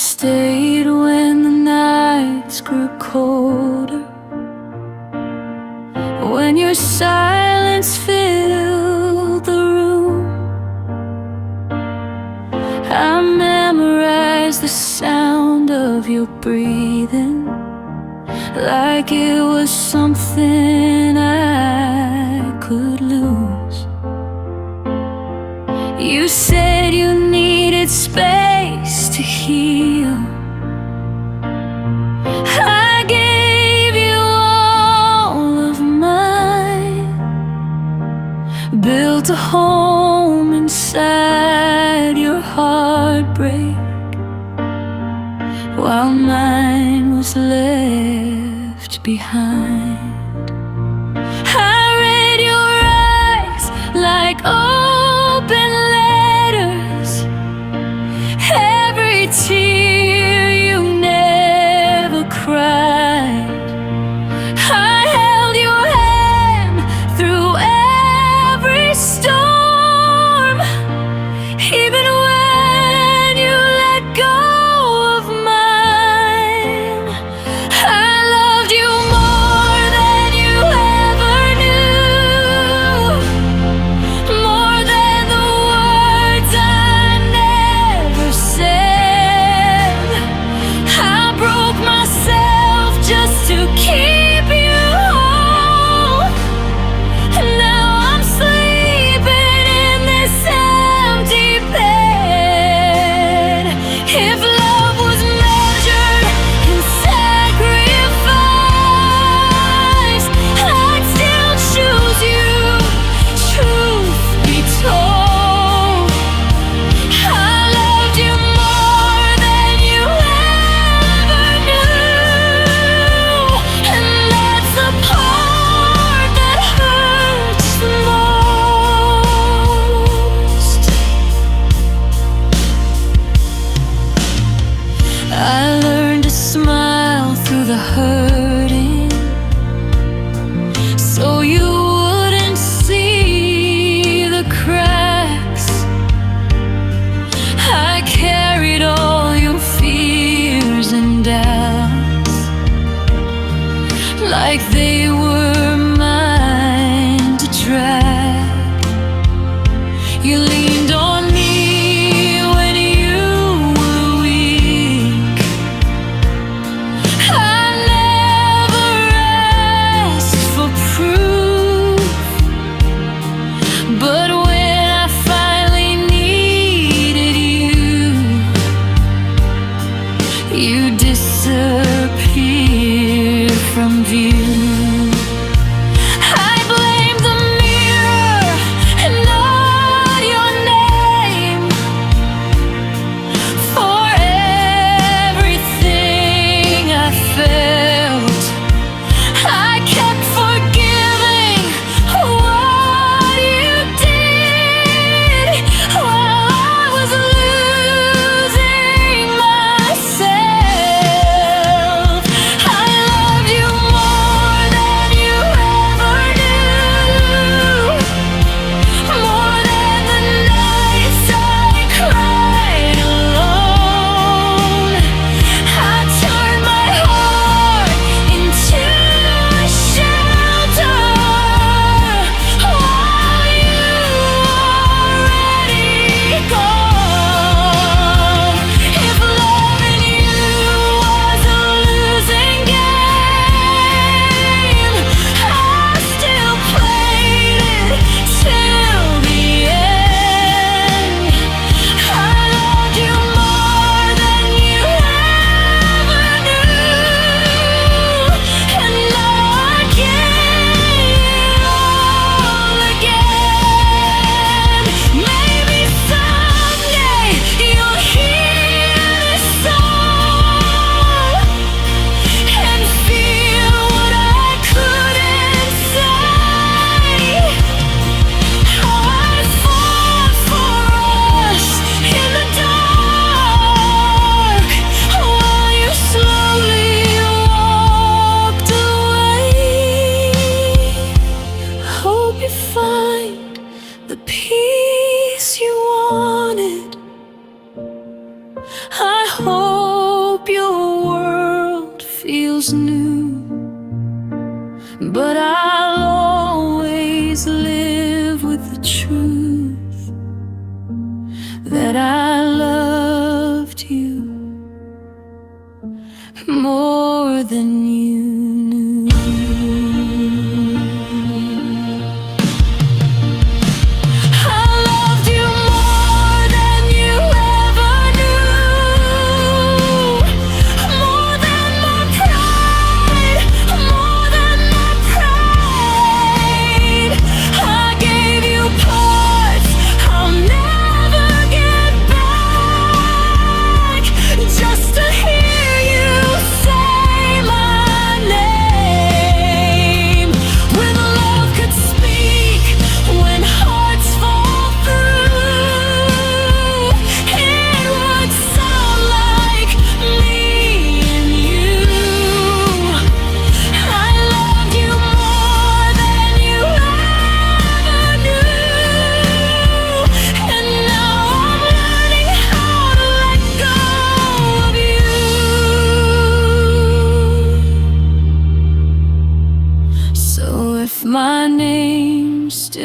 stayed when the nights grew colder, when your silence filled the room. I memorized the sound of your breathing like it was something I could lose. You said you needed space to heal. I gave you all of mine, built a home inside your heartbreak, while mine was left behind. I read your eyes like open letters, every tear you never cried. I held your hand through every storm, even when you let go of mine. I loved you more than you ever knew, more than the words I never said. I broke myself just to keep you whole, and now I'm sleeping in this empty bed. If love was measured in sacrifice, I'd still choose you, truth be told. I loved you more than you ever knew, and that's the part that hurts the most. I learned to smile through the hurting, so you wouldn't see the cracks. I carried all your fears and doubts like they were mine to drag. You leaned on me when you were weak. I never asked for proof, but when I finally needed you, you disappeared from view. I blame the mirror and not your name for everything I felt. I kept forgiving what you did.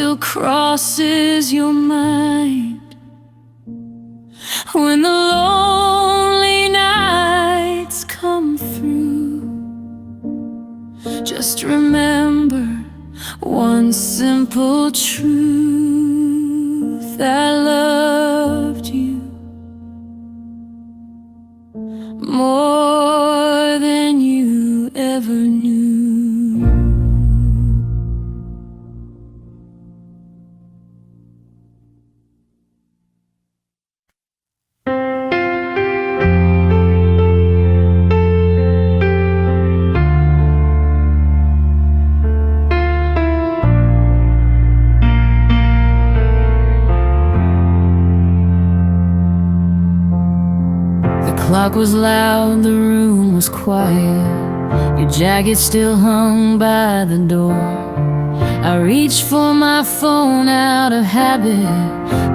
still crosses your mind. When the lonely nights come through, just remember one simple truth: I loved you more than you ever knew. The clock was loud, the room was quiet. Your jacket still hung by the door. I reached for my phone out of habit,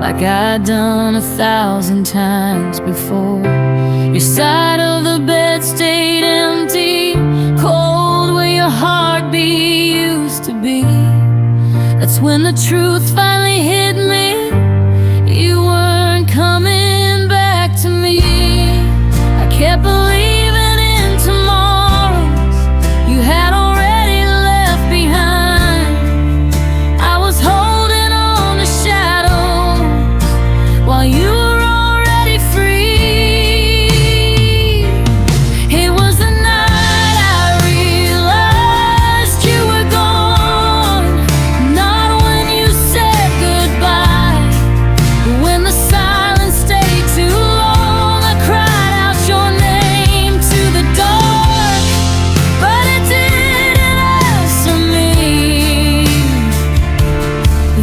like I'd done 1,000 times before. Your side of the bed stayed empty, cold where your heartbeat used to be. That's when the truth finally hit me: you weren't coming back to me. I kept believing in tomorrows you had already left behind. I was holding on to shadows while you were already free. It was the night I realized you were gone, not when you said goodbye, but when the silence stayed too long. I cried out your name to the dark, but it didn't answer me.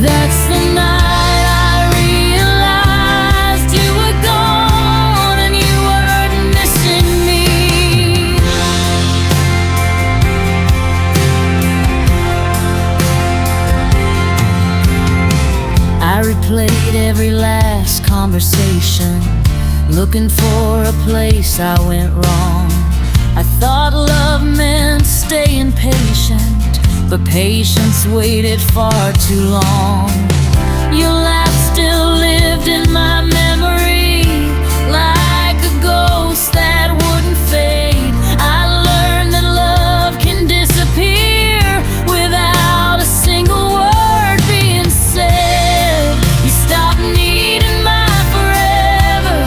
That's the night I realized you were gone and you weren't missing me. I replayed every last conversation, looking for a place I went wrong. I thought love meant staying patient, but patience waited far too long. Your laugh still lived in my memory, like a ghost that wouldn't fade. I learned that love can disappear without a single word being said. You stopped needing my forever,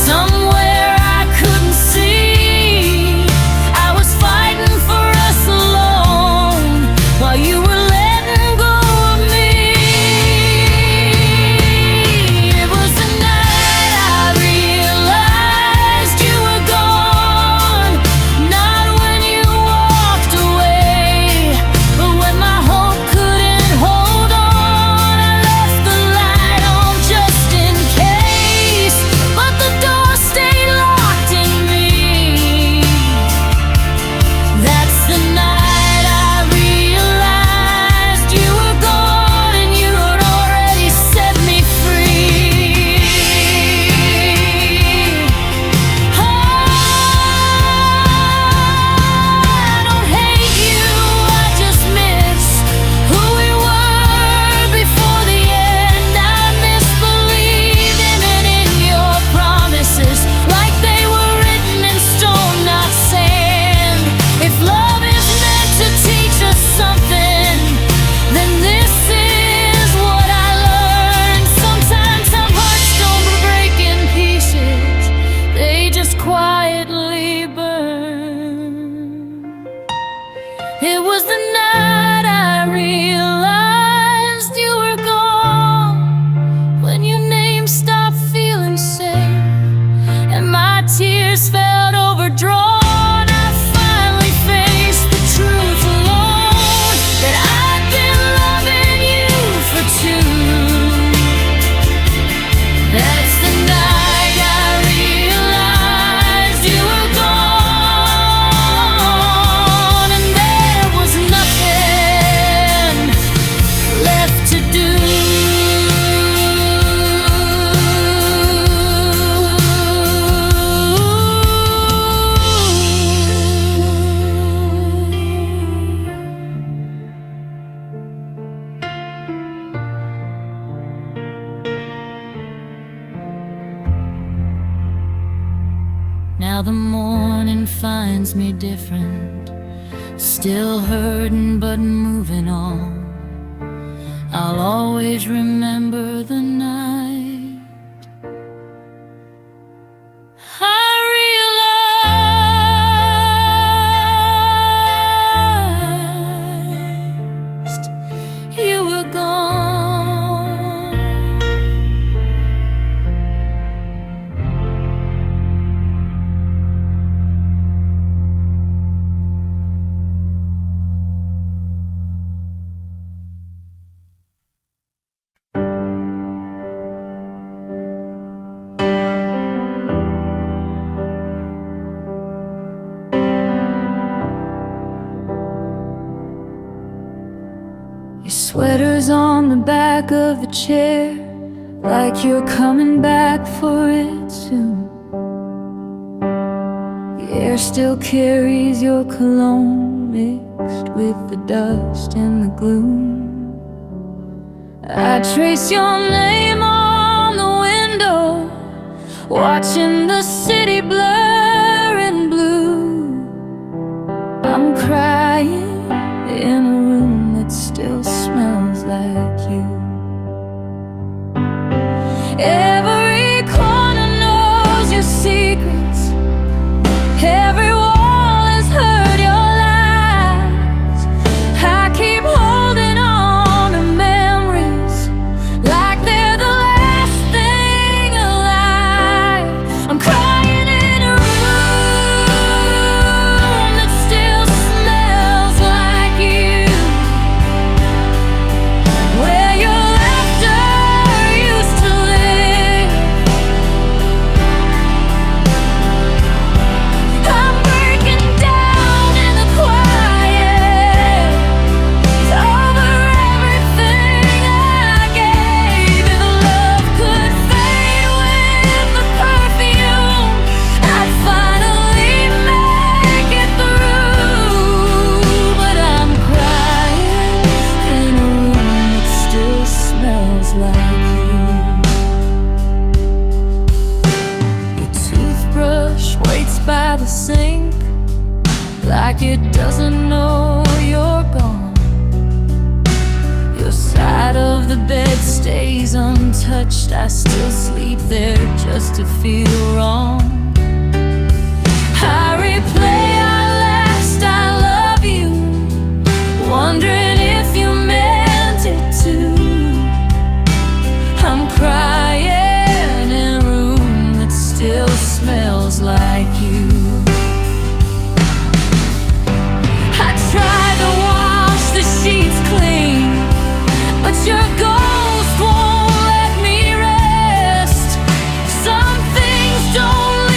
somewhere I couldn't see. I was fighting for us alone while you were letting go of me. Now the morning finds me different, still hurting but moving on. I'll always remember the night I realized you were gone. Your sweater's on the back of the chair, like you're coming back for it soon. The air still carries your cologne mixed with the dust and the gloom. I trace your name on the window, watching the city blur in blue. I'm crying in a room that still smells like you. Every corner knows your secrets, every wall has heard your lies. I keep holding on to memories like they're the last thing alive. I'm crying in a room that still smells like you, where your laughter used to live. I'm breaking down in the quiet, over everything I gave. If love could fade with the perfume, I'd finally make it through. But I'm crying in a room that still smells like you. Your toothbrush waits by the sink, like it doesn't know you're gone. Your side of the bed stays untouched, I still sleep there just to feel wrong. I replay our last I love you, wondering if you meant it too. I'm crying in a room that still smells like you. I tried to wash the sheets clean, but your ghost won't let me rest. Some things don't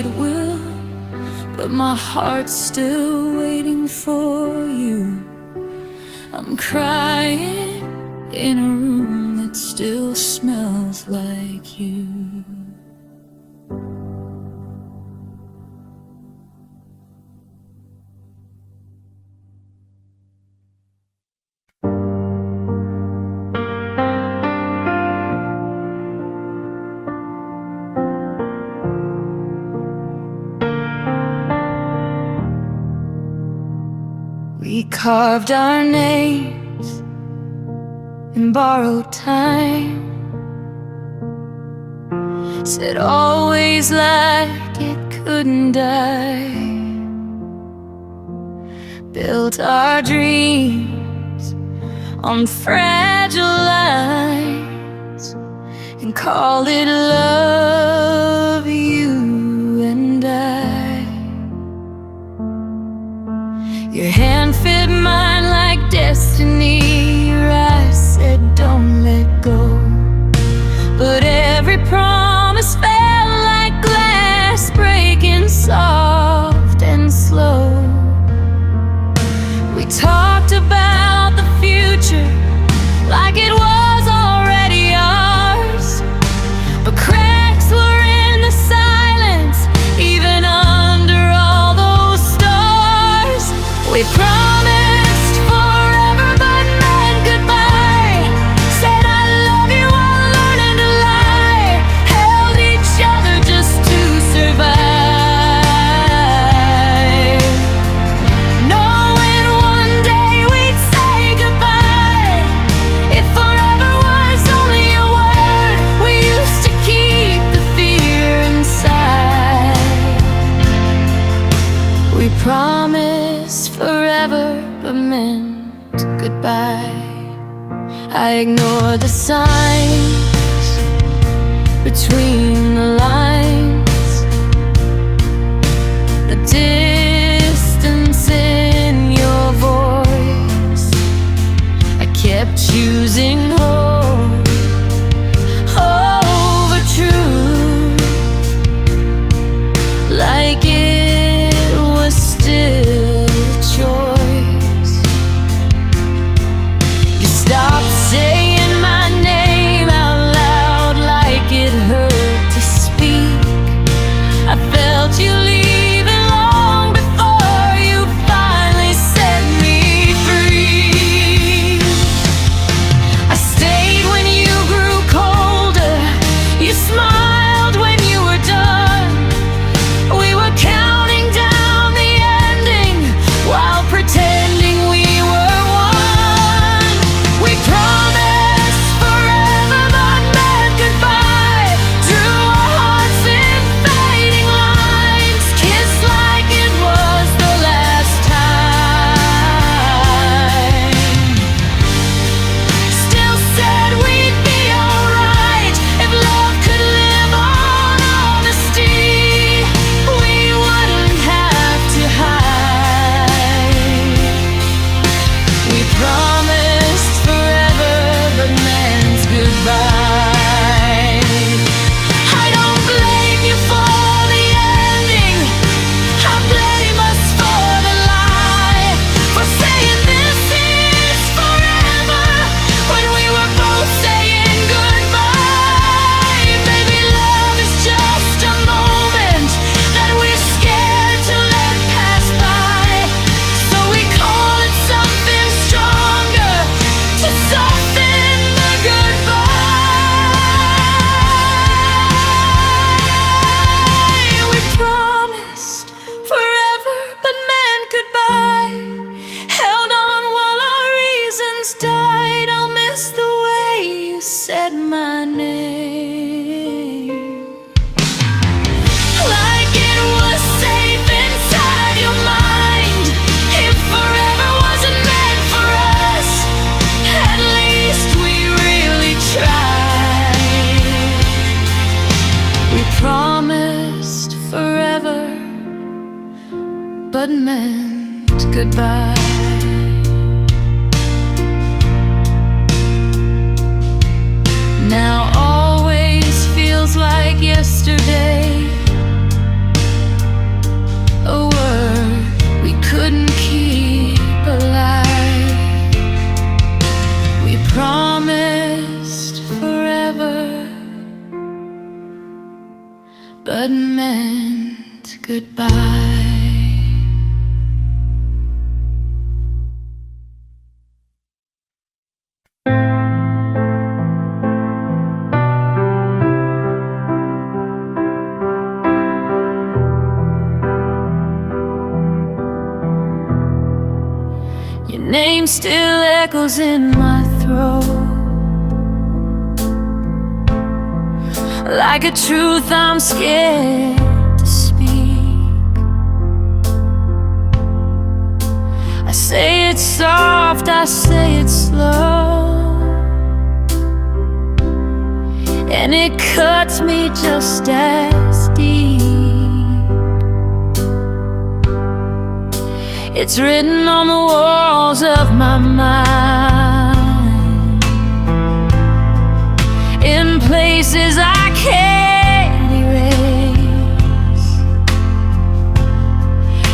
it will, but my heart's still waiting for you. I'm crying in a room that still smells like you. We carved our names in borrowed time, said always like it couldn't die. Built our dreams on fragile lines and called it love, you and I. Your hand fit mine like destiny. Your eyes said don't let go, but every promise fell like glass breaking soft and slow. We talked about the future like it was already ours, but cracks were in the silence even under all those stars. We promised forever but meant goodbye, said I love you while learning to lie, held each other just to survive, knowing one day we'd say goodbye. If forever was only a word, we used to keep the fear inside. We promised forever but meant goodbye. I ignored the signs between the lines, the distance in your voice. I kept choosing hope over truth, like it was still a choice. You stopped saying my name out loud like it hurt to speak. I felt you leaving long before you finally set me free. I stayed when you grew colder, you smiled when you were done. We were counting down the ending while pretending we were one. We promised forever but meant goodbye, drew our hearts in fading lines, kissed like it was the last time. Still said we'd be alright if love could live on honesty. We wouldn't have to hide. We promised forever but meant goodbye. I don't blame you for the ending, I blame us for the lie, for saying this is forever when we were both saying goodbye. Maybe love is just a moment that we're scared to let pass by, so we call it something stronger to soften the goodbye. We promised forever but meant goodbye, held on while our reasons died. I'll miss the way you said my name, like it was safe inside your mind. If forever wasn't meant for us, at least we really tried. We promised forever but meant goodbye. Now always feels like yesterday, promised forever, but meant goodbye. Your name still echoes in my throat, like a truth I'm scared to speak. I say it soft, I say it slow, and it cuts me just as deep. It's written on the walls of my mind, in places I can't erase.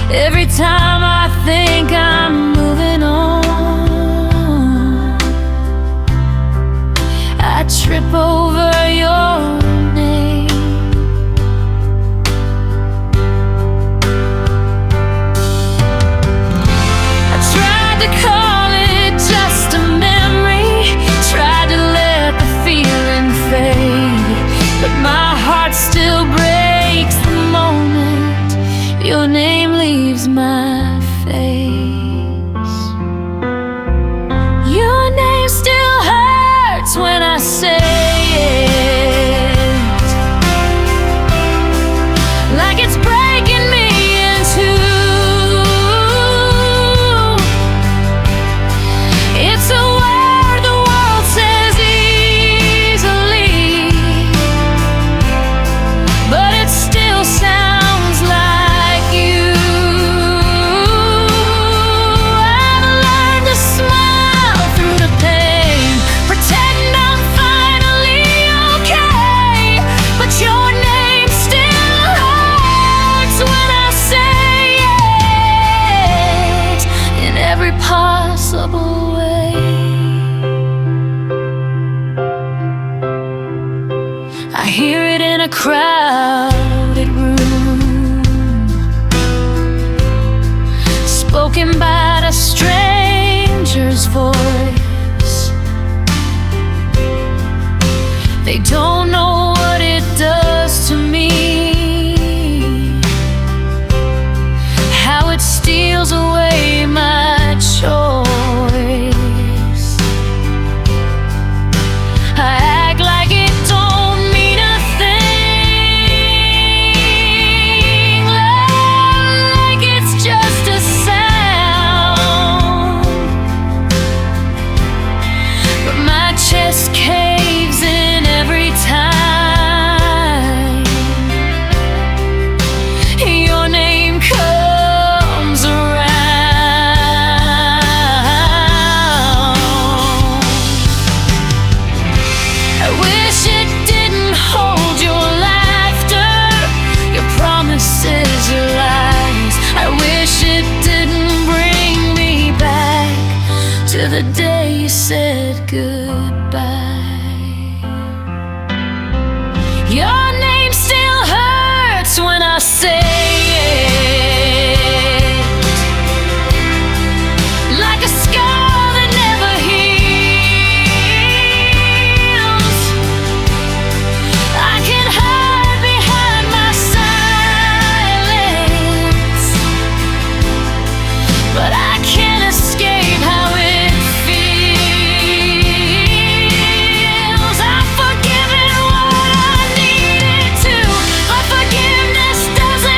Every time I think I'm moving on, I trip over your name. I tried to call it just a memory, tried to let the feeling fade, but my heart still breaks the moment your name leaves my face. Your name still hurts when I say it, like it's breaking me in two. It's a word the world says easily, but it still sounds like you. I've learned to smile through the pain, pretend I'm finally okay, but your name still hurts when I say it in every possible way. I hear it in a crowded room, spoken by a stranger's voice. They don't know what it does to me, how it steals away my choice. I act like it don't mean a thing, like it's just a sound, but my chest caves in every time your name comes around. I wish it didn't hold your laughter, your promises, your lies. I wish it didn't bring me back to the day you said goodbye. Your name still hurts when I say it, like a scar that never heals. I can hide behind my silence, but I can't escape how it feels. I've forgiven what I needed to, but forgiveness doesn't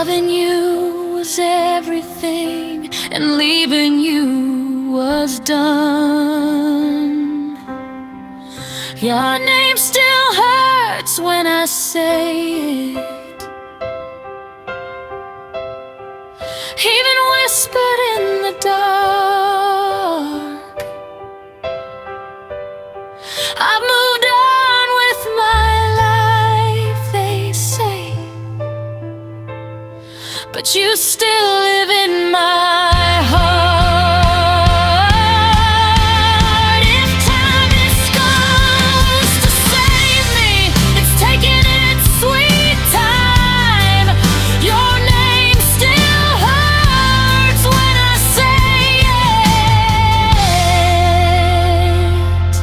Loving you was everything, and leaving you was done. Your name still hurts when I say it, even whispered in the dark. I've moved on with my life, they say, but you still live in my heart. If time is supposed to save me, it's taking its sweet time. Your name still hurts when I say it,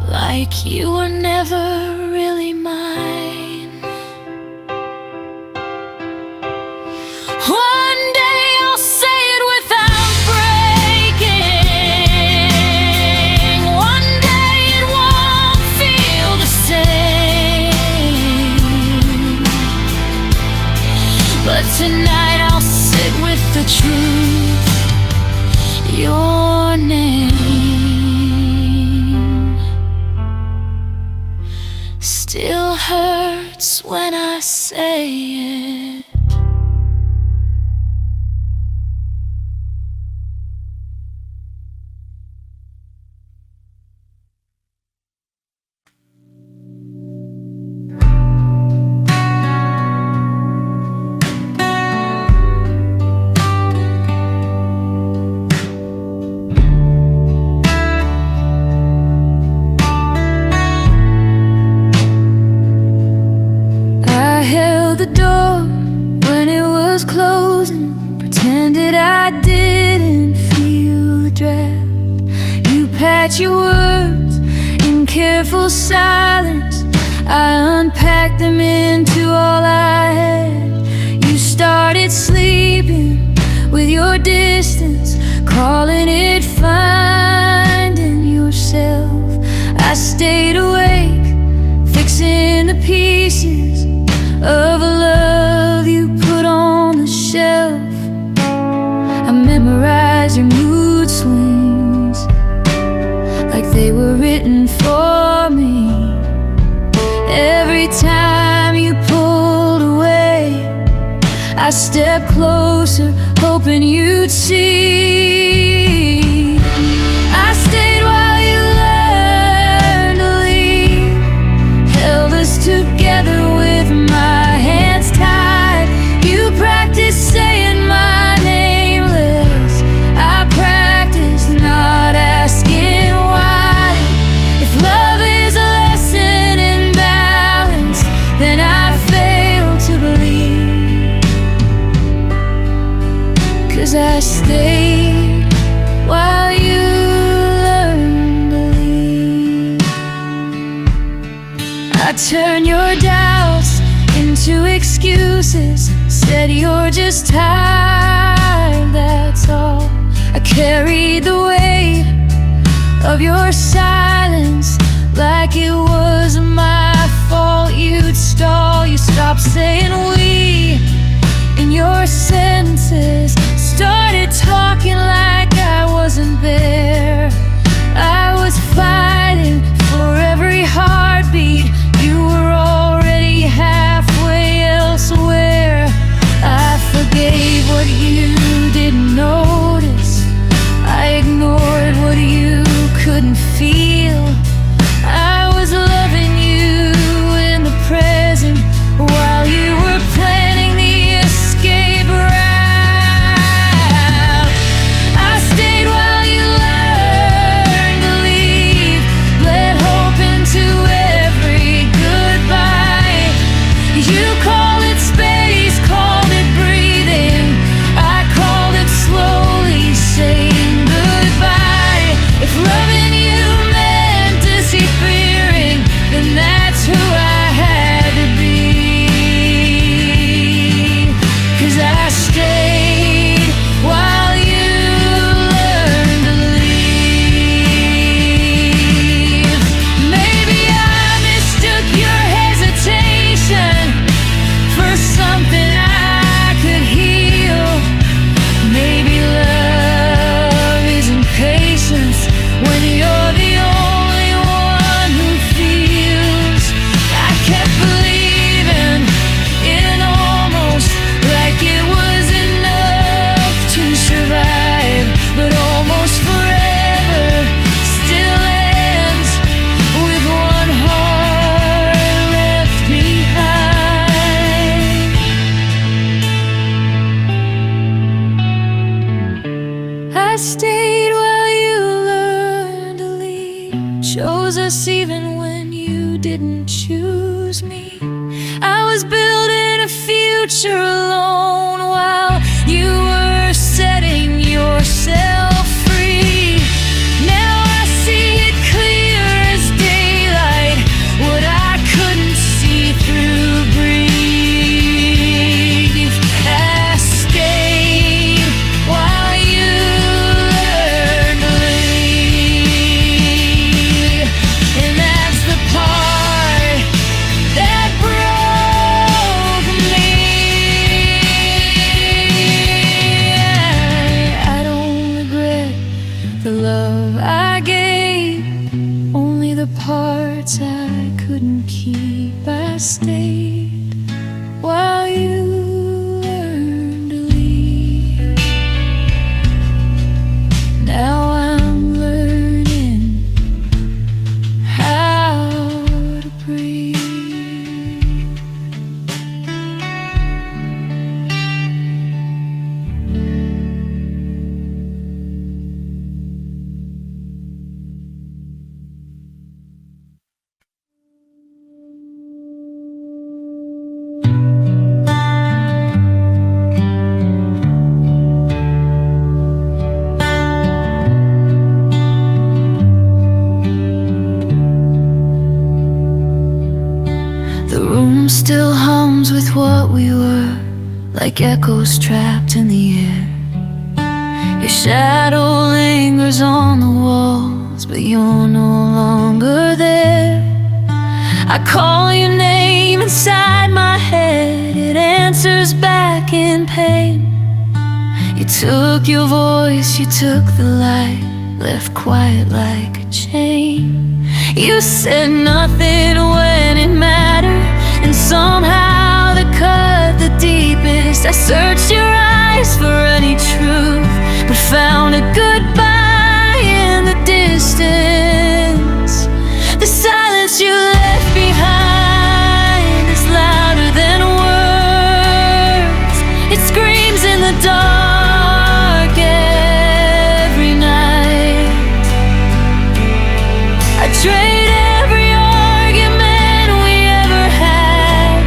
like you were never really mine. One day I'll say it without breaking. One day it won't feel the same, but tonight I'll sit with the truth. Your name still hurts when I say it. The door when it was closing, pretended I didn't feel the draft. You packed your words in careful silence, I unpacked them into all I had. You started sleeping with your distance, calling it finding yourself. I stayed awake, fixing the pieces of a love you put on the shelf. I memorized your mood swings like they were written for me. Every time you pulled away, I stepped closer, hoping you'd see. I stayed while you learned to leave, held us together with my hands tied. You practiced saying my name less, I practiced not asking why. If love is a lesson in balance, then I fail to believe, 'cause I stayed while you learned to leave. I turned your doubts into excuses, said you're just tired, that's all. I carried the weight of your silence like it was my fault. You'd stall, you stopped saying we in your sentences, started talking like I wasn't there. I was fighting for every heartbeat, you were already halfway elsewhere. I forgave what you didn't notice, I ignored what you couldn't feel. I was loving you was building a future alone while you were setting yourself free. Now I see it clear as daylight, what I couldn't see through. Breathe. I stayed while you learned to leave, and that's the part that broke me. I don't regret the love I gave, only the parts I couldn't keep. I stayed while you learned to leave. Now I'm learning how to breathe. The room still hums with what we were, like echoes trapped in the air. Your shadow lingers on the walls, but you're no longer there. I call your name inside my head, it answers back in pain. You took your voice, you took the light, left quiet like a chain. You said nothing when it mattered, and somehow the cut the deepest. I searched your eyes for any truth, but found a goodbye in the distance. The silence you left behind is louder than words. It screams in the dark every night. I trade every argument we ever had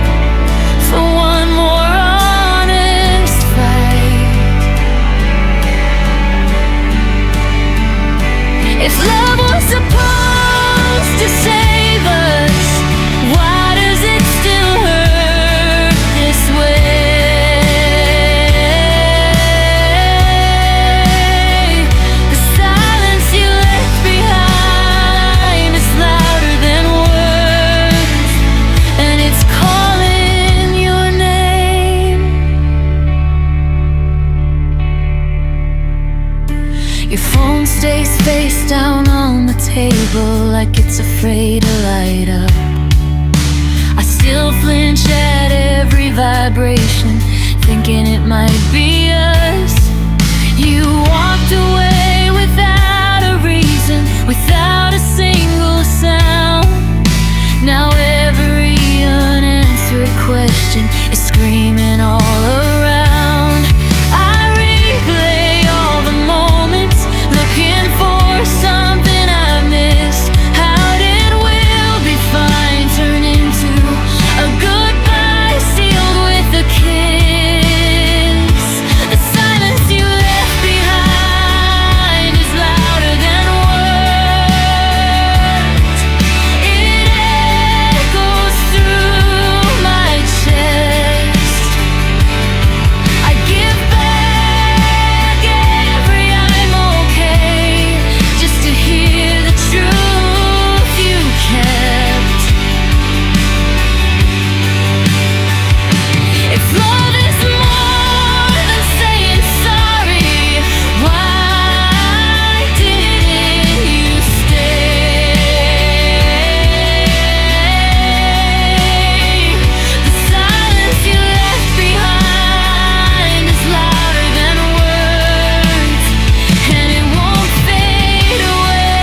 for one more honest fight. If love was supposed to save us, why does it still hurt this way? The silence you left behind is louder than words, and it's calling your name. Your phone stays face down on the table like it's afraid to light up. I still flinch at every vibration, thinking it might be us. You walked away without a reason, without a single sound. Now every unanswered question is screaming all around. I replay all the moments, looking for something I missed. How did we'll be fine turn into a goodbye sealed with a kiss? The silence you left behind is louder than words. It echoes through my chest. I give back every I'm okay, just to hear the truth you kept. If love is more than saying sorry, why didn't you stay? The silence you left behind is louder than words, and it won't fade away.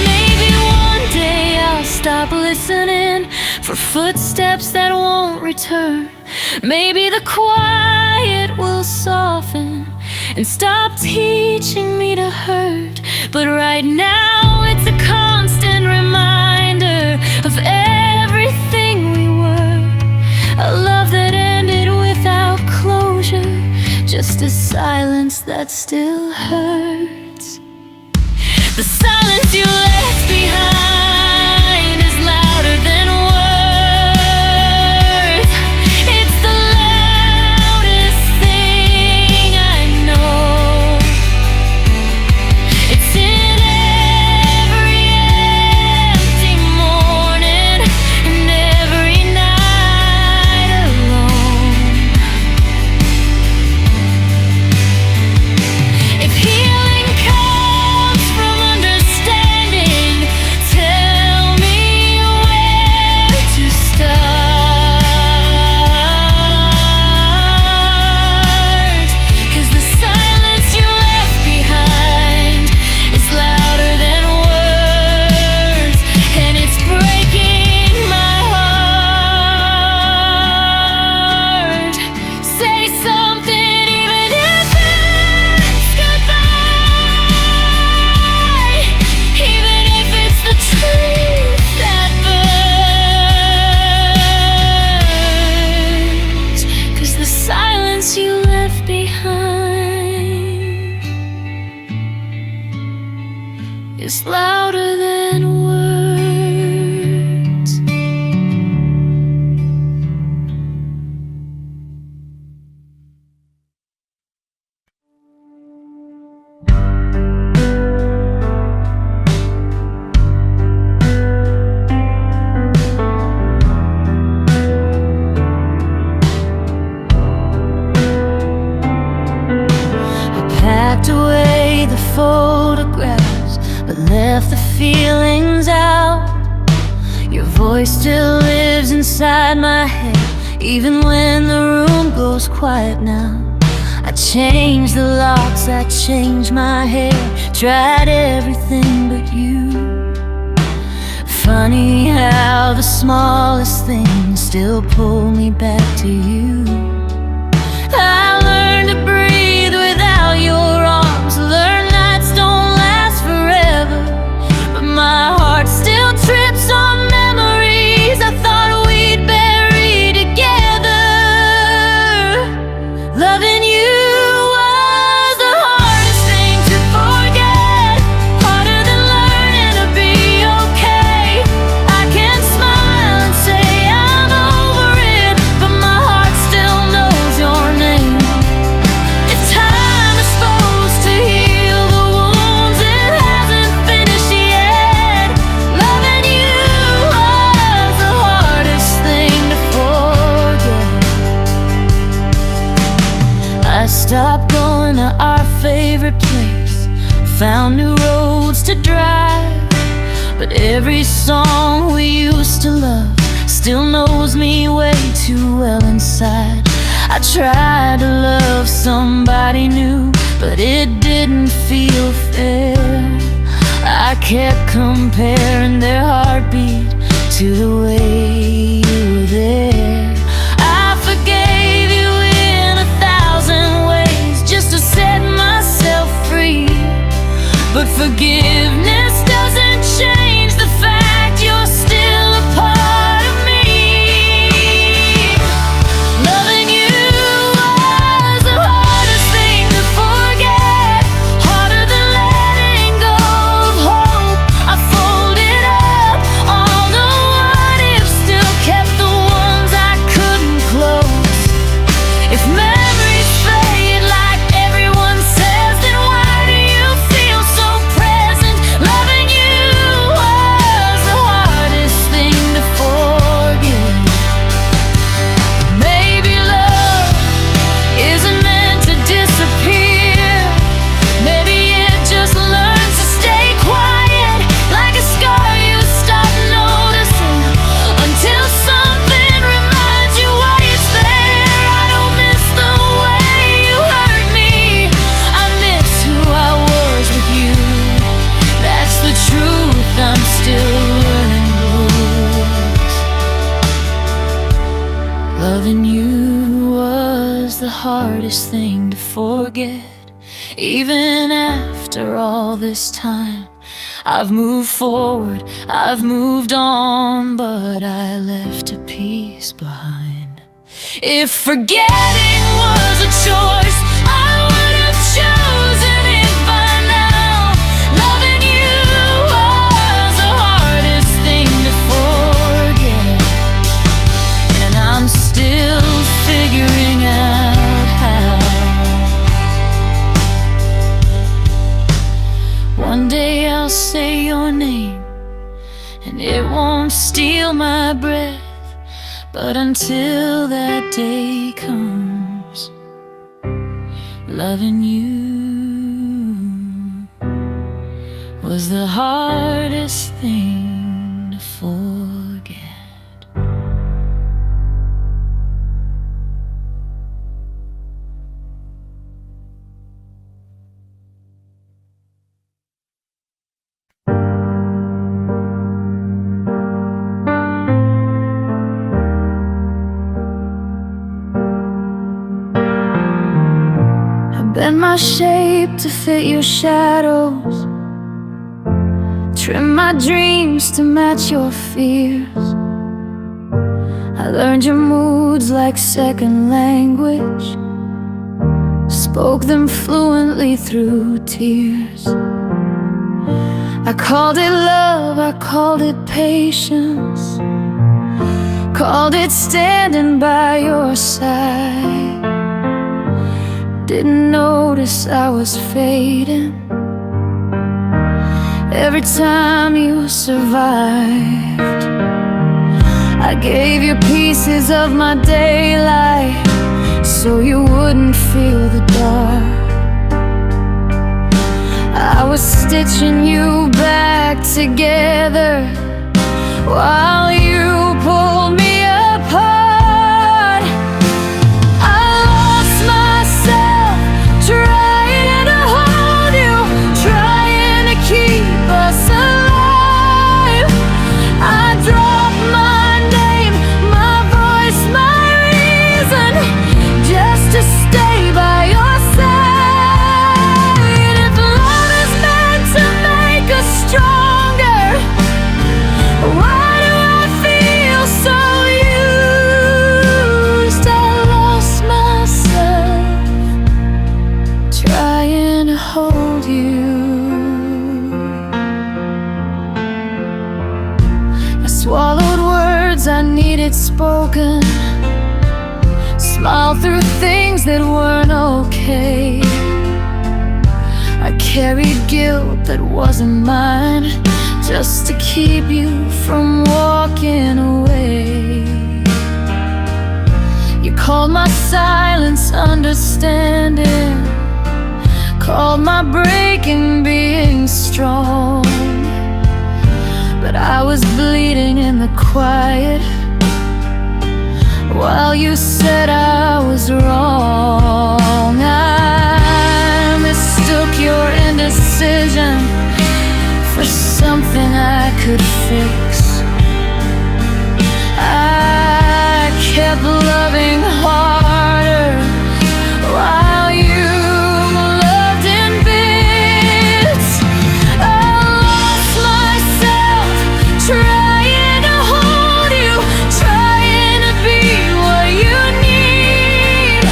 Maybe one day I'll stop listening for footsteps that won't return. Maybe the quiet will soften and stop teaching me to hurt. But right now it's a constant reminder silence that still hurts. The silence you left behind is louder than words. It's the loudest thing I know. It's in every empty morning and every night alone. If healing comes from understanding, tell me where to start. 'Cause the silence you left behind is louder than words, and it's breaking my heart. Say something, even if it's goodbye, even if it's the truth that burns. 'Cause the silence you left behind is louder than words. I packed away the photographs, but left the feelings out. Your voice still lives inside my head, even when the room goes quiet now. I changed the locks, I changed my hair, tried everything but you. Funny how the smallest things still pull me back to you. I learned to breathe without your arms, learn nights don't last forever, but my heart still trips on memories I thought we'd bury together. Loving you was the hardest thing to forget, harder than learning to be okay. I can smile and say I'm over it, but my heart still knows your name. If time is supposed to heal the wounds, it hasn't finished yet. Loving you was the hardest thing to forget. I stopped going to our favorite place, found new roads to drive, but every song we used to love still knows me way too well inside. I tried to love somebody new, but it didn't feel fair. I kept comparing their heartbeat to the way you were there. I forgave you in 1,000 ways just to set myself free, but forgiveness doesn't change the fact you're still a part of me. Loving you was the hardest thing to forget, harder than letting go of hope. I folded up all the what ifs, still kept the ones I couldn't close. If memories fade like everyone says, then why do you feel so present? Loving you was the hardest thing to forget. Maybe love isn't meant to disappear. Maybe it just learns to stay quiet, like a scar you stop noticing until something reminds you why it's there. I don't miss the way you hurt me, I miss who I was with you. That's the truth, I'm still learning blues. Loving you was the hardest thing to forget. Even after all this time, I've moved forward, I've moved on, but I left a piece behind. If forgetting was a choice, I would your name, and it won't steal my breath. But until that day comes, loving you was the hardest thing to forget. Bend my shape to fit your shadows, trim my dreams to match your fears. I learned your moods like second language, spoke them fluently through tears. I called it love, I called it patience, called it standing by your side. Didn't notice I was fading every time you survived. I gave you pieces of my daylight so you wouldn't feel the dark. I was stitching you back together while you pulled me apart. Trying to hold you, trying to keep us alive. I dropped my name, my voice, my reason, just to stay by your side. If love is meant to make us stronger, why do I feel so used? I lost myself trying to hold you. I swallowed words I needed spoken, smiled through things that weren't okay. I carried guilt that wasn't mine, just to keep you from walking away. You called my silence understanding, called my breaking being strong. But I was bleeding in the quiet while you said I was wrong. I mistook your indecision for something I could fix. I kept loving harder while you trying to hold you, trying to be what you need.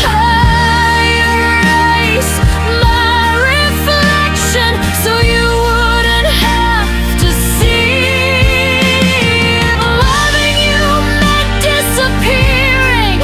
I erase my reflection so you wouldn't have to see. If loving you meant disappearing,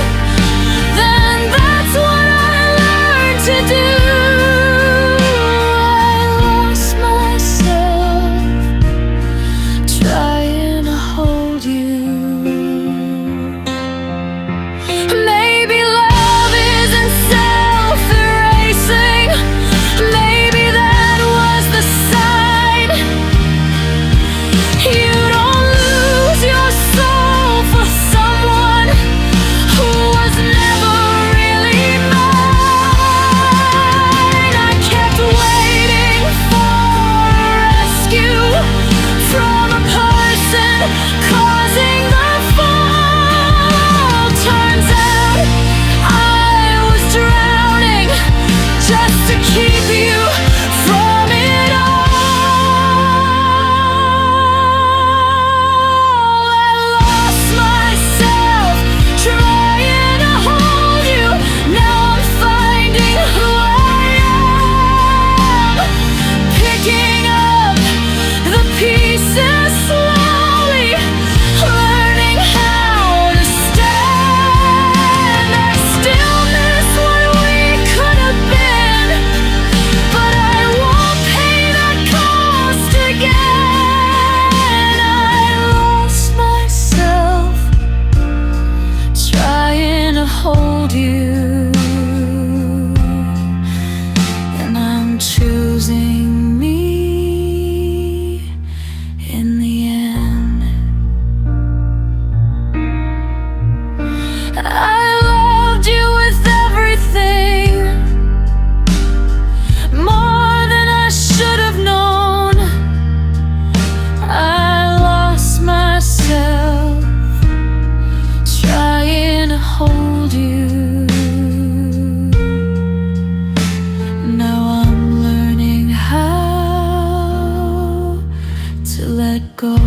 let go.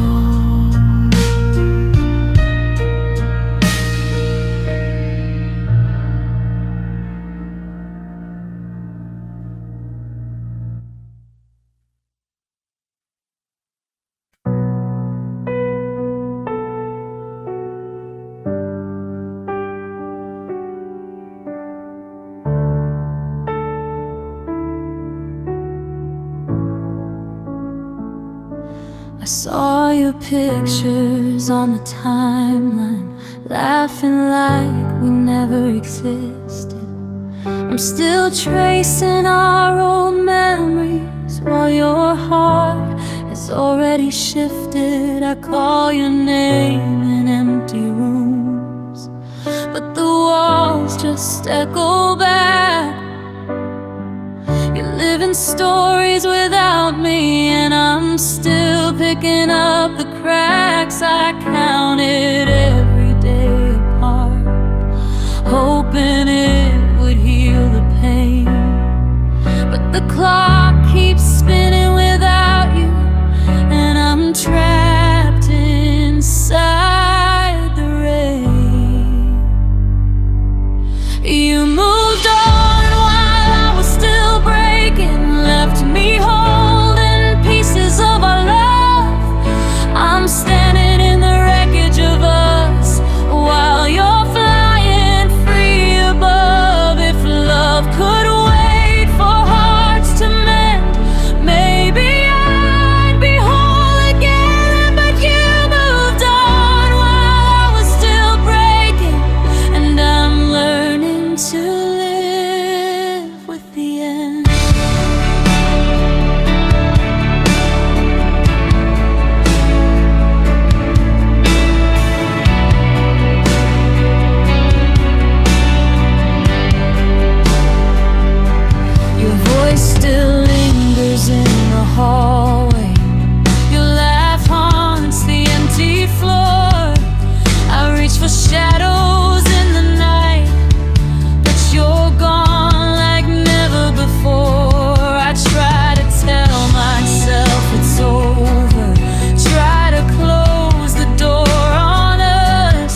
I saw your pictures on the timeline, laughing like we never existed. I'm still tracing our old memories while your heart has already shifted. I call your name in empty rooms, but the walls just echo back. You're living stories without me, and I'm still picking up the cracks. I counted every day apart, hoping it would heal the pain. But the clock keeps spinning without you, and I'm trapped inside the rain. You moved on while I was still breaking, left me holding pieces of our love. I'm standing in the wreckage of us while you're flying free above. If love could wait for hearts to mend, maybe I'd be whole again. But you moved on while I was still breaking, and I'm learning to live with the end. Your voice still lingers in the hallway. Your laugh haunts the empty floor. I reach for shadows in the night, but you're gone like never before. I try to tell myself it's over, try to close the door on us,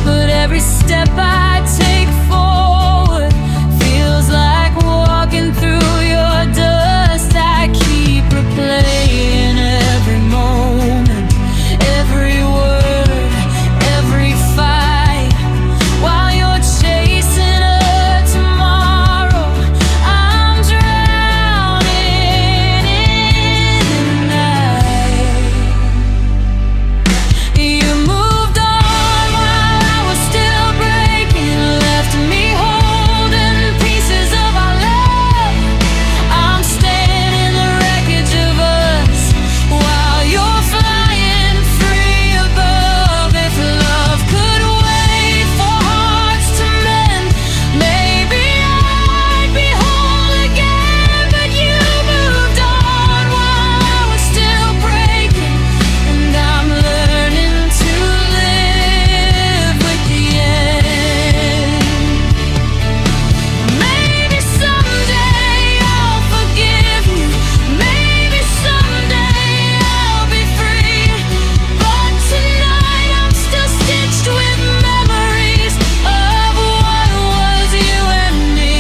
but every step I take forward feels like walking through your dust. I keep replaying every moment, every word, every fight, while you're chasing a tomorrow. I'm drowning in the night. You moved on while I was still breaking, left me holding pieces of our love. I'm staying in the wreckage of us while you're flying free above. If love could wait for hearts to mend, maybe I'd be whole again. But you moved on while I was still breaking, and I'm learning to live with the end. Maybe someday I'll forgive you, maybe someday I'll be free, but tonight I'm still stitched with memories of what was you and me.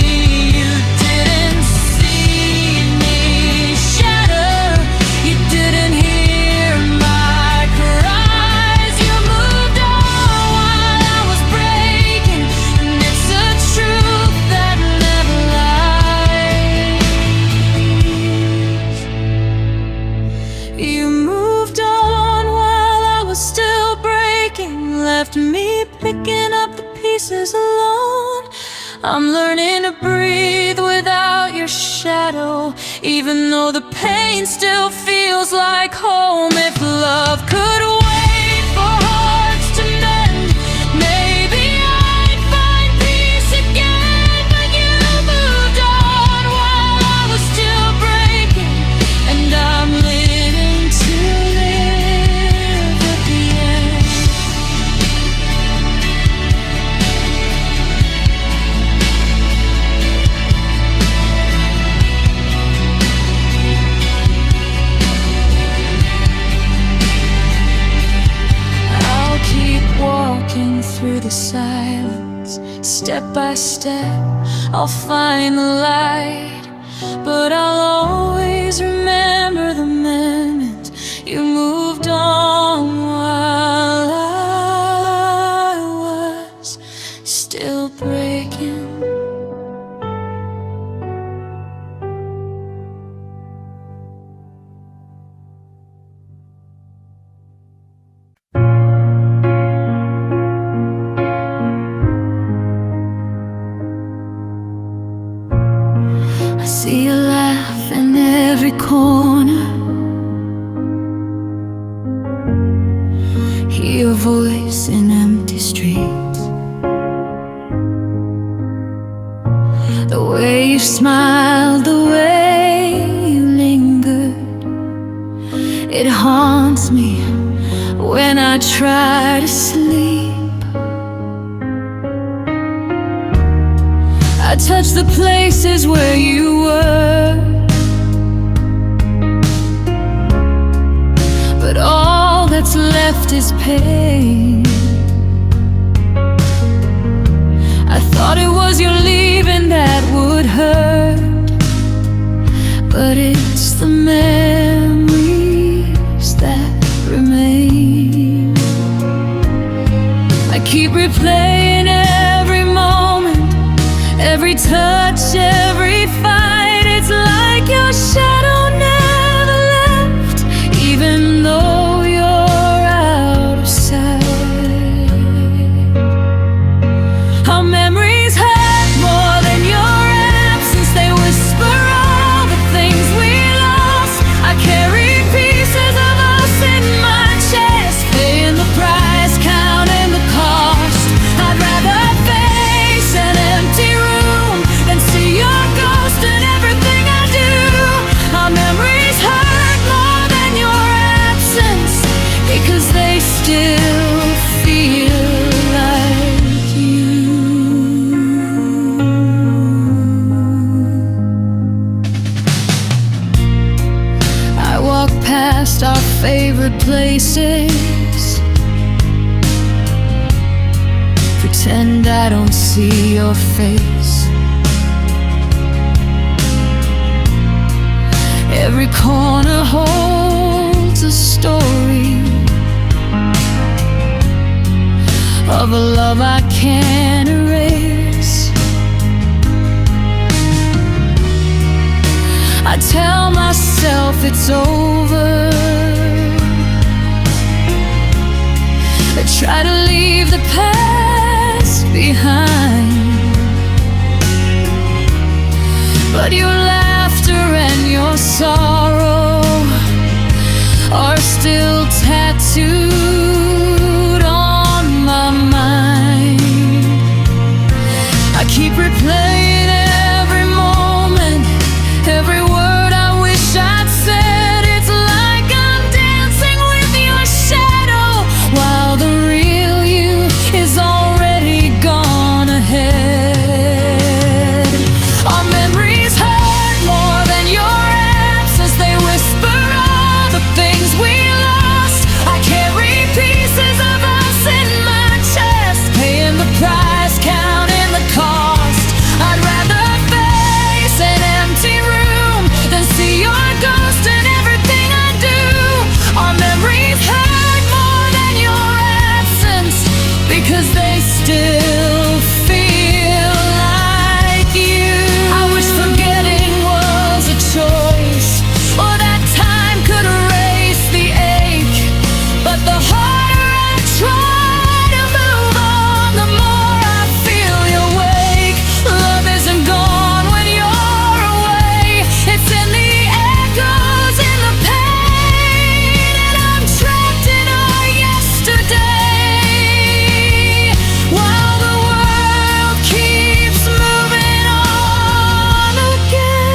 You didn't see me shatter, you didn't hear my cries. You moved on while I was breaking, and it's a truth that never lies. You moved on while I was still breaking, left me picking up the pieces alone. I'm learning to breathe without your shadow, even though the pain still feels like home. If love could wait for hearts to mend, maybe I'd find peace again. But you moved on while I was still breaking, and I'm living to live at the end. the silence. Step by step, I'll find the light. But I'll always remember the moment you moved on while I was still breaking. I see you laugh in every corner, hear your voice in empty streets. The way you smiled, the way you lingered, it haunts me when I try to sleep. I touch the places where you were, but all that's left is pain. I thought it was your leaving that would hurt, but it's the memories that remain. I keep replaying every moment, every touch, every fight. It's like your shadow never left, even though you're out of sight. Our memories hurt more than your absence. They whisper all the things we lost. I carry pieces of us in my chest, paying the price, counting the cost. I'd rather face an empty room and see your ghost in everything I do. Our memories hurt more than your absence, because they still feel like you. I walk past our favorite places, pretend I don't see your face. Every corner holds a story of a love I can't erase. I tell myself it's over, I try to leave the past behind, but your laughter and your sorrow are still tattooed on my mind. I keep replaying every moment, every word I wish I'd said. It's like I'm dancing with your shadow, while the real you is already gone ahead. Our memories hurt more than your absence. They whisper all the things we lost. I carry pieces of us in my chest, paying the price, counting the cost. I'd rather face an empty room than see your ghost in everything I do. Our memories hurt more than your absence, because they still feel like you. I wish forgetting was a choice, or that time could erase the ache. But the harder I try to move on, the more I feel you wake. Love isn't gone when you're away. It's in the echoes, in the pain, and I'm trapped in our yesterday, while the world keeps moving on again.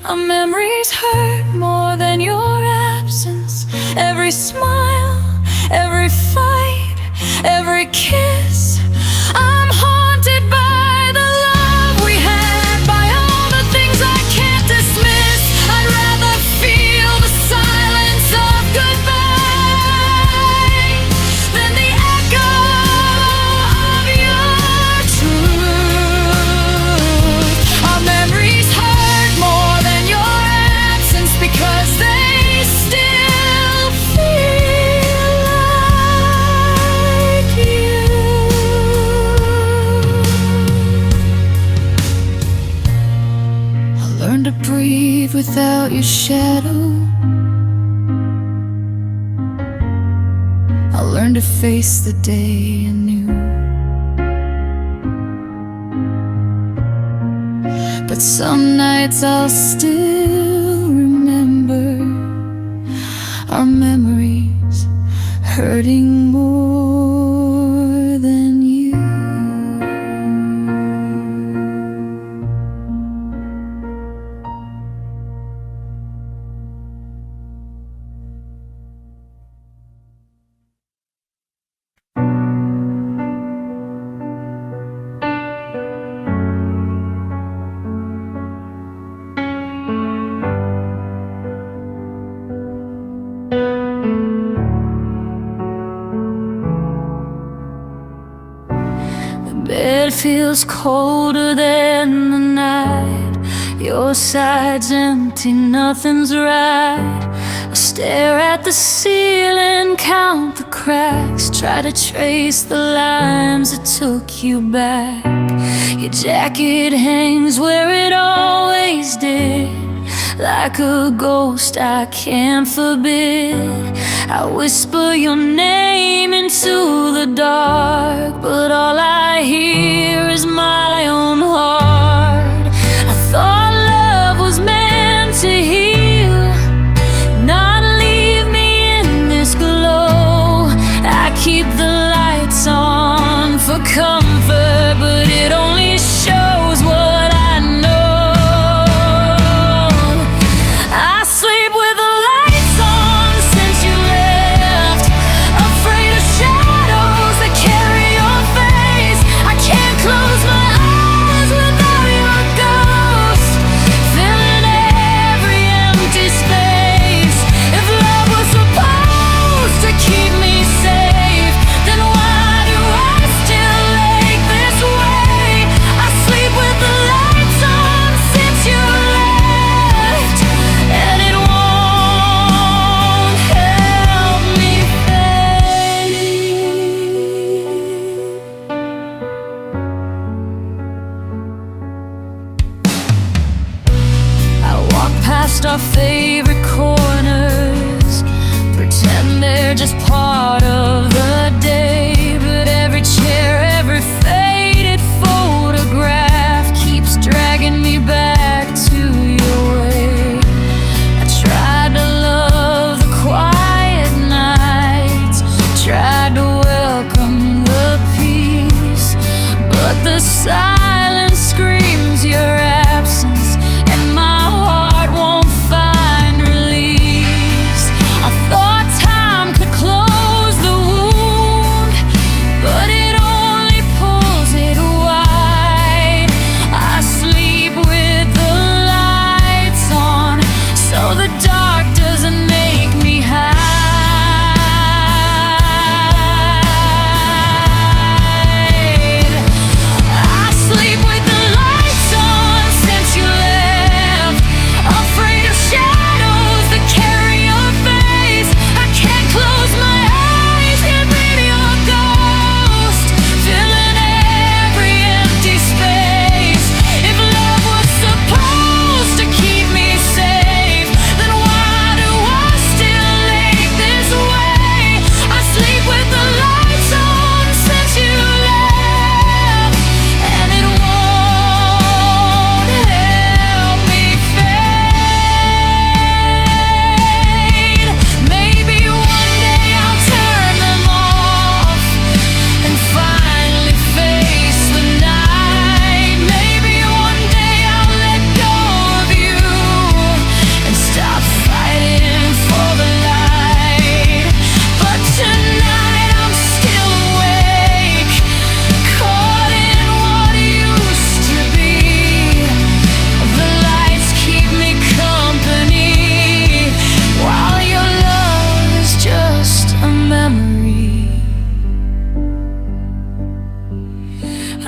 Our memories hurt more than your absence. Every smile, every fight, every kiss. I'm haunted by the love we had, by all the things I can't dismiss. I'd rather feel the silence of goodbye. breathe without your shadow. I'll learn to face the day anew. But some nights I'll still remember our memories hurting more than you. Bed feels colder than the night. Your side's empty, nothing's right. I stare at the ceiling, count the cracks, try to trace the lines that took you back. Your jacket hangs where it always did, like a ghost I can't forbid. I whisper your name into the dark, but all I hear is my own heart. I thought love was meant to heal, not leave me in this glow. I keep the lights on for comfort, but it only shows what I know. I sleep with the lights on since you left, afraid of shadows that carry your face. I can't close my eyes without your ghost, filling every empty space. If love was supposed to keep me safe, then why do I still ache this way? I sleep with the lights on since you left, and it won't help me fade. I walk past our favorite corners, pretend they're just part of the day. But every chair, every faded photograph keeps dragging me back to your way. I tried to love the quiet nights, tried to welcome the peace, but the silence screams your absence, and my heart won't find release. I thought time could close the wound, but it only pulls it wide. I sleep with the lights on, so the dark doesn't make me hide. I sleep with the lights on since you left, afraid of shadows that carry your face. I can't close my eyes, can't be your ghost, filling every empty space. If love was supposed to keep me safe, then why do I still ache this way? I sleep with the lights on since you left, and it won't help me fade. Maybe one day I'll turn them off and finally face the night. Maybe one day I'll let go of you and stop fighting for the light. But tonight I'm still awake, caught in what used to be. The lights keep me company, while your love is just a memory.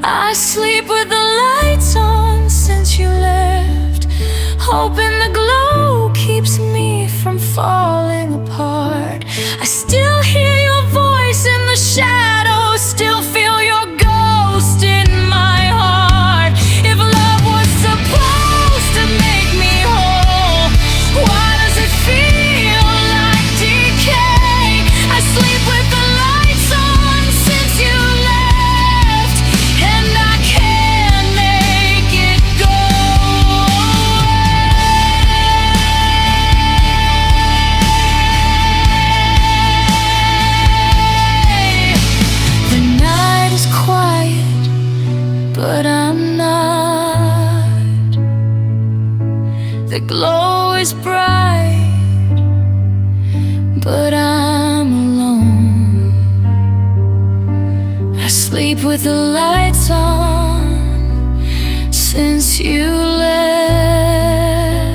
I sleep with the lights on since you left, hoping the glow keeps me from falling apart. I still hear your voice in the shadows, still feel your ghost in my heart. If love was supposed to make me whole, The glow is bright, but I'm alone. I sleep with the lights on since you left,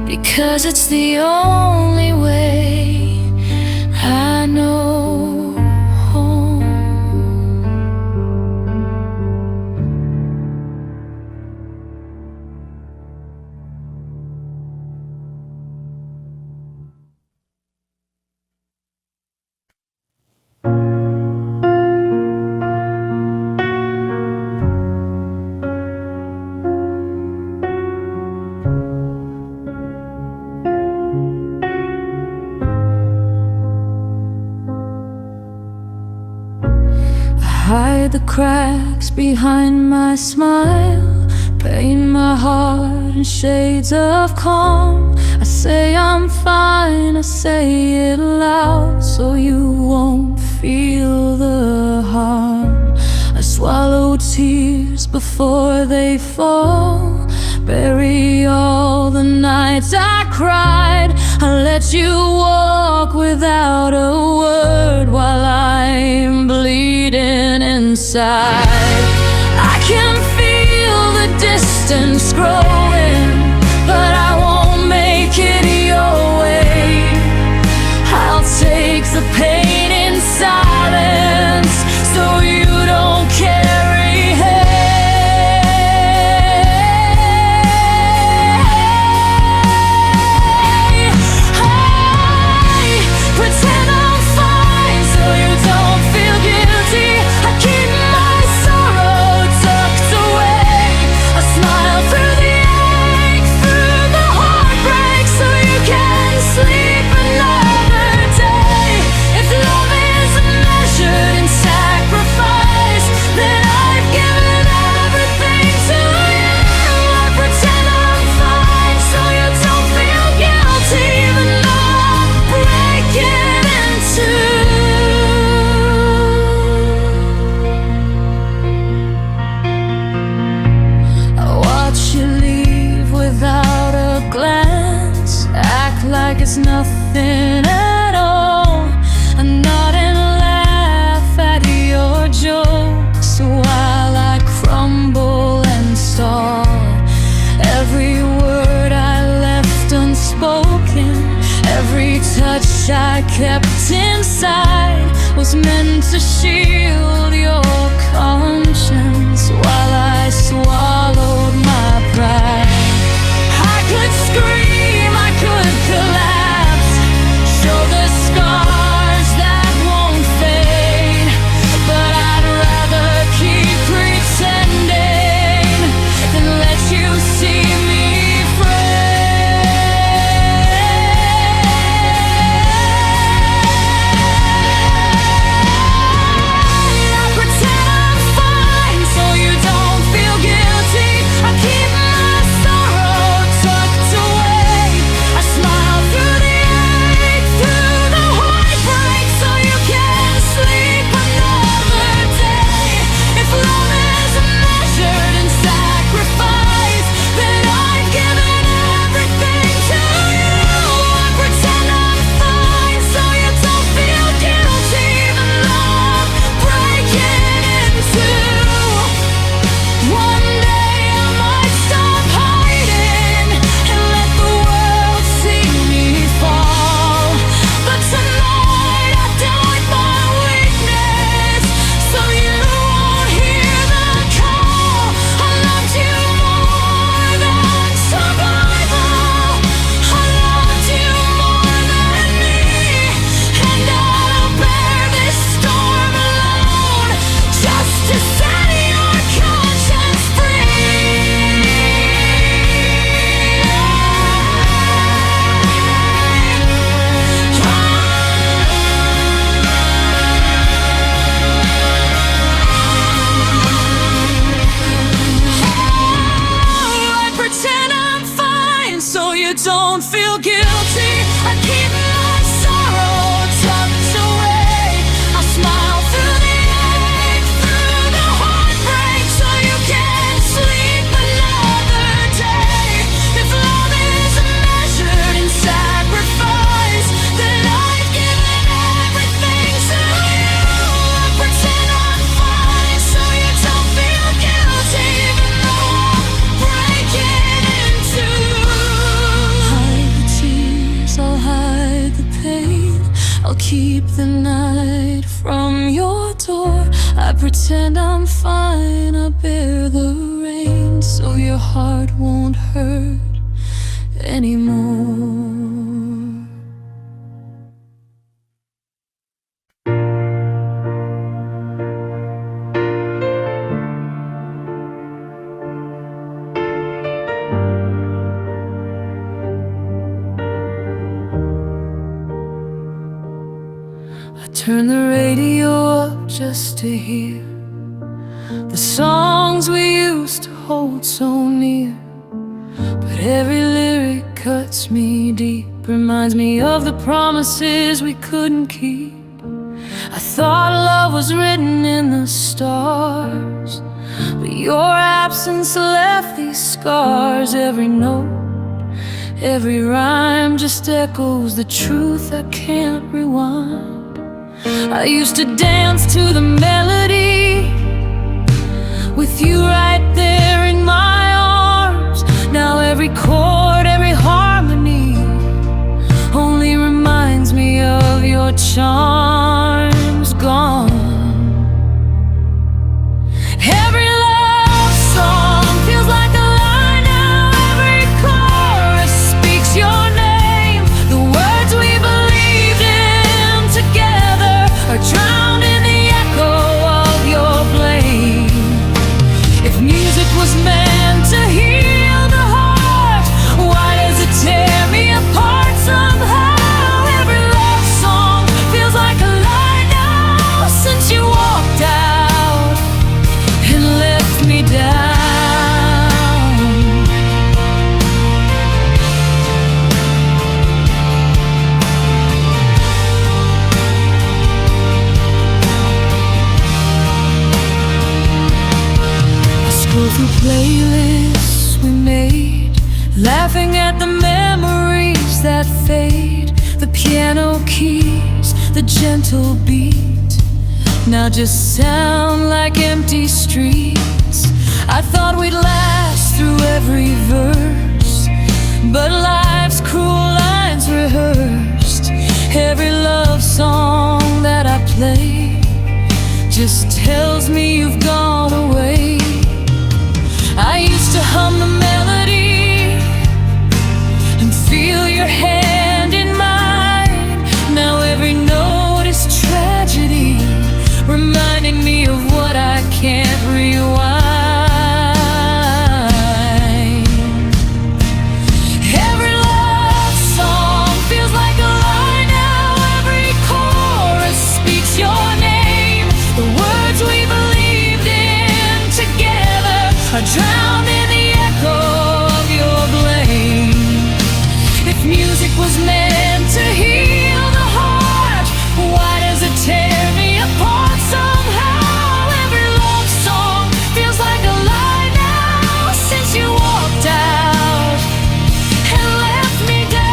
because it's the only way I know home. Hide the cracks behind my smile, paint my heart in shades of calm. I say I'm fine, I say it loud, so you won't feel the harm. I swallow tears before they fall, bury all the nights I cried. I let you walk without a word while I'm bleeding inside. I can feel the distance growing, but I won't make it your way. I'll take the pain in silence so you don't carry hate. Pretend I'm fine so you don't feel guilty. I keep my sorrow tucked away. I smile through the ache, through the heartbreak, so you can sleep another day. If love is measured in sacrifice, then I've given everything to you. I pretend I'm fine so you don't feel guilty, even though I'm breaking in two. I watch you leave without a glance, act like it's nothing at all. I nod and laugh at your jokes while I crumble and stall. Every word I left unspoken, every touch I kept inside, was meant to shield your conscience while I swallowed my pride. I could scream, I could collapse, show the scars that won't fade, but I'd rather keep pretending than let you see me I pretend I'm fine so you don't feel guilty. I keep my sorrow tucked away. I smile through the ache, through the heartbreak, so you can sleep another day. If love is measured in sacrifice, then I've given everything to you. I pretend I'm fine so you don't feel guilty, even though I'm breaking in two. One day I might stop hiding and let the world see me fall, but tonight I dealt with my weakness so you won't hear the call. I loved you more than survival, I loved you more than me, and I'll bear this storm alone just to set your conscience I pretend I'm fine so you don't feel guilty. I keep my sorrow tucked away. I smile through the ache, through the heartbreak, so you can sleep another day. If keep the night from your door. I pretend I'm fine, I bear the rain, so your heart won't hurt anymore. I turn the radio up just to hear the songs we used to hold so near. But every lyric cuts me deep, reminds me of the promises we couldn't keep. I thought love was written in the stars, but your absence left these scars. Every note, every rhyme just echoes the truth I can't rewind. I used to dance to the melody, with you right there in my arms. Now every chord, every harmony only reminds me of your charms gone. Every love song feels like a lie now. Every chorus speaks your name. The words we believed in together are drowned in the echo of your blame. If music was meant to heal the heart, why does it tear me apart somehow? Every love song feels like a lie now, since you walked out and left me down. Scroll through playlists we made, laughing at the memories that fade. The piano keys, the gentle beat, now just sound like empty streets. I thought we'd last through every verse, but life's cruel lines rehearsed. Every love song that I play just tells me you've gone away. I used to hum the melody and feel your hand in mine. Now every note is tragedy, reminding me of what I can't rewind. Every love song feels like a lie now. Every chorus speaks your name. The words we believed in together are drowned in the echo of your blame. If music was meant to heal the heart, why does it tear me apart somehow? Every love song feels like a lie now, since you walked out and left me down.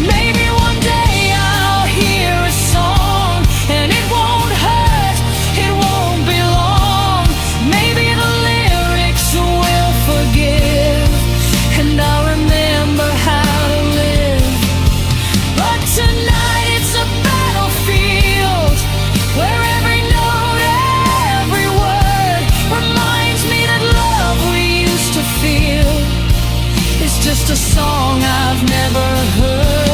Maybe one day I'll hear a song and it won't hurt, it won't be long. Maybe the lyrics will forgive, and I'll remember how to live. But tonight it's a battlefield, where every note, every word reminds me that love we used to feel is just a song I've never heard.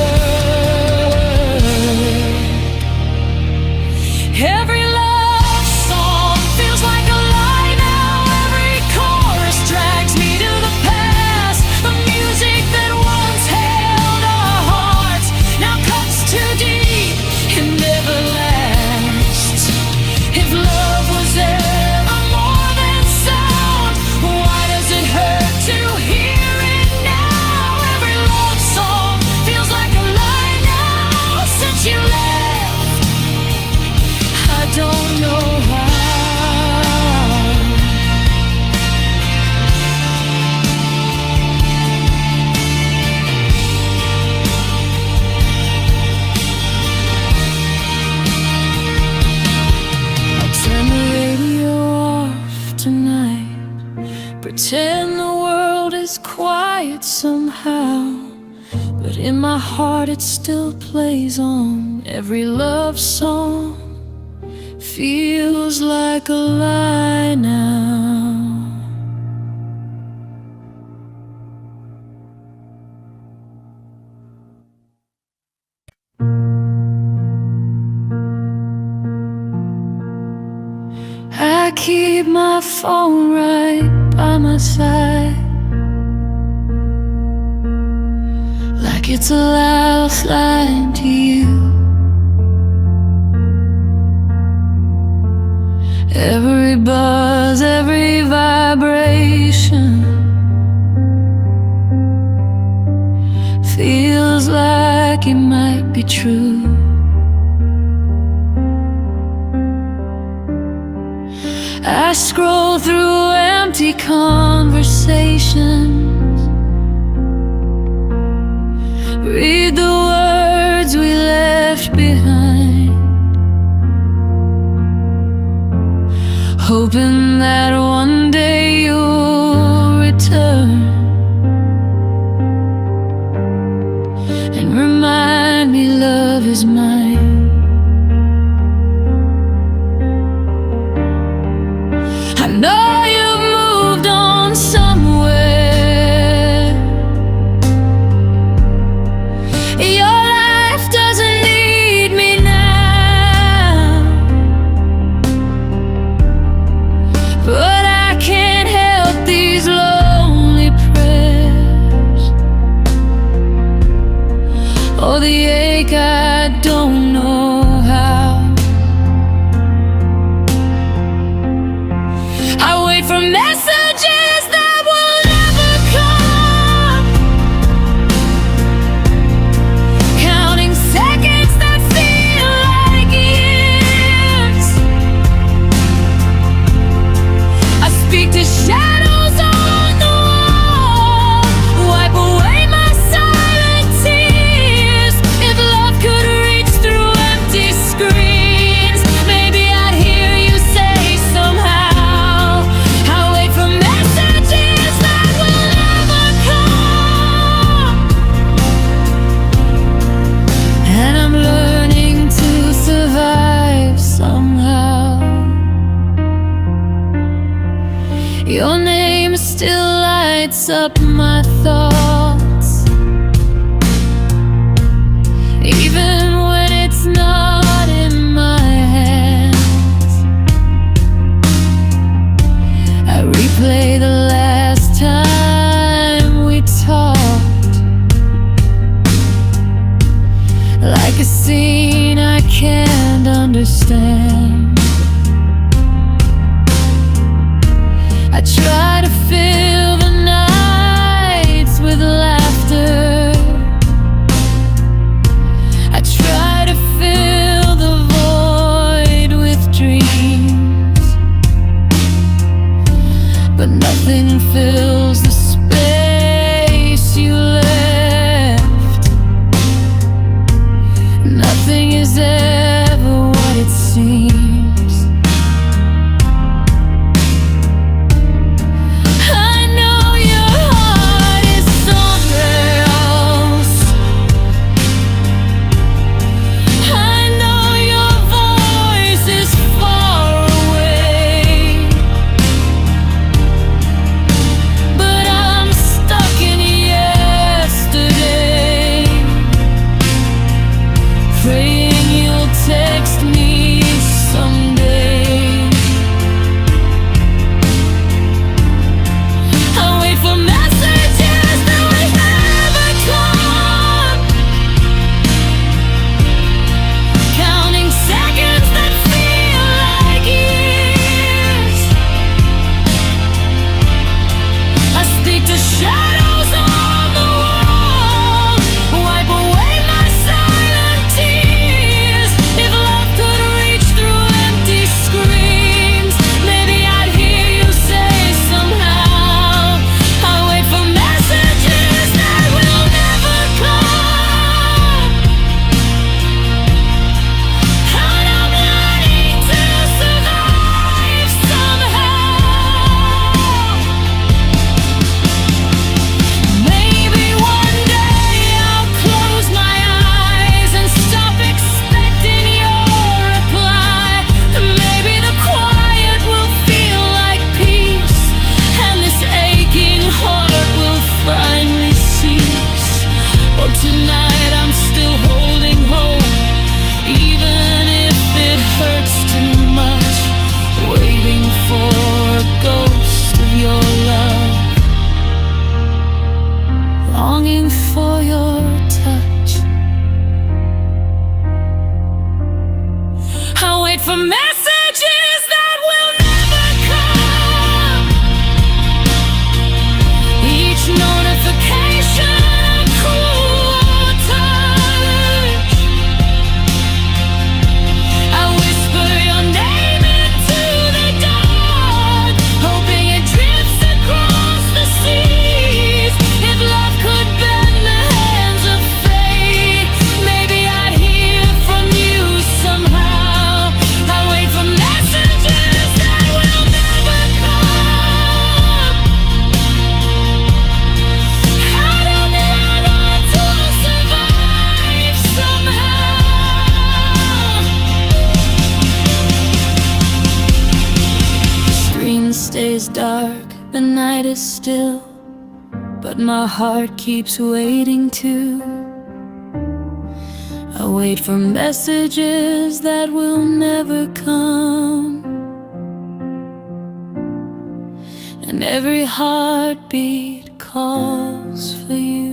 Every love song feels like a lie now. Every chorus drags me to the past. The music that once held our hearts now cuts too deep and never lasts. If love was ever more than sound, why does it hurt to hear it now? Every love song feels like a lie now, since you left. I don't know how. I'll turn the radio off tonight, pretend the world is quiet somehow. but in my heart it still plays on. Every love song feels like a lie now. I keep my phone right by my side, like it's a lifeline to you. Every buzz, every vibration feels like it might be true. I scroll through empty conversations, read the words we left behind, hoping that one day you'll return and remind me love is mine. I know you've moved on somewhere. Your life doesn't need me now, but I can't help these lonely prayers. Oh, the ache I don't know how. I wait for messages that will never come, counting seconds that feel like years. I speak to shadows on the wall, wipe away my silent tears. If love could reach through empty screens, maybe I'd hear you say somehow. Your name still lights up my thoughts, even when it's not in my hands. I replay the last time we talked, like a scene I can't understand. I try to fill the nights with laughter. I try to fill the void with dreams, but nothing fills the space you left. Nothing is ever what it seems. longing for your touch. I wait for messages that will never come. Each notification a cruel touch. I whisper your name into the dark, hoping it drifts across the seas. If love could bend the hands of fate, maybe I'd hear from you somehow. I wait for messages that will never come. I don't know how to survive somehow. Screen stays dark, the night is still, but my heart keeps waiting too. I wait for messages that will never come, and every heartbeat calls for you.